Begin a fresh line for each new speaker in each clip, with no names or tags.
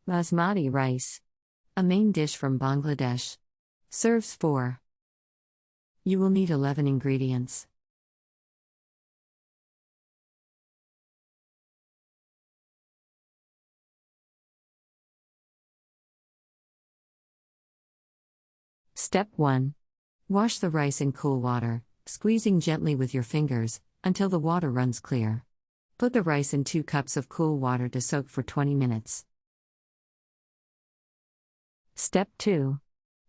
Basmati rice. A main dish from Bangladesh. Serves 4. You will need 11 ingredients. Step 1. Wash the rice in cool water, squeezing gently with your fingers, until the water runs clear. Put the rice in 2 cups of cool water to soak for 20 minutes. Step 2.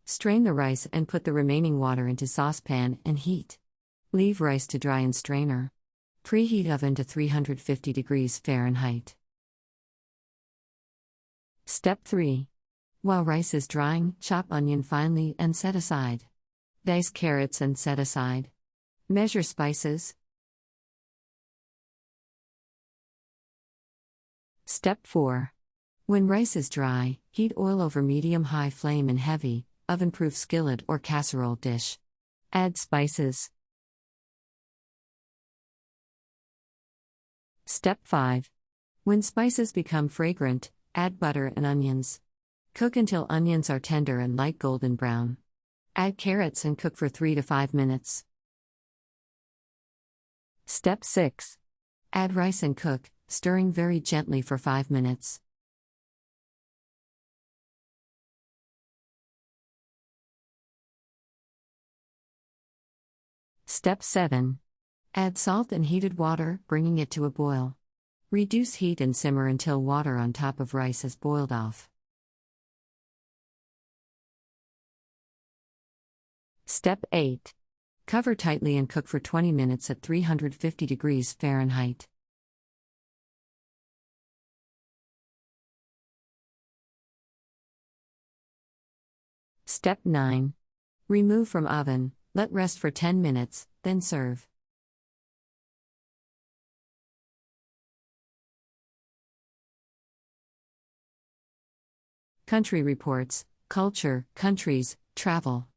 Strain the rice and put the remaining water into saucepan and heat. Leave rice to dry in strainer. Preheat oven to 350 degrees Fahrenheit. Step 3. While rice is drying, chop onion finely and set aside. Dice carrots and set aside. Measure spices. Step 4. When rice is dry, heat oil over medium-high flame in heavy, oven-proof skillet or casserole dish. Add spices. Step 5. When spices become fragrant, add butter and onions. Cook until onions are tender and light golden brown. Add carrots and cook for 3 to 5 minutes. Step 6. Add rice and cook, stirring very gently for 5 minutes. Step 7. Add salt and heated water, bringing it to a boil. Reduce heat and simmer until water on top of rice has boiled off. Step 8. Cover tightly and cook for 20 minutes at 350 degrees Fahrenheit. Step 9. Remove from oven, let rest for 10 minutes, then serve. Country Reports, Culture, Countries, Travel.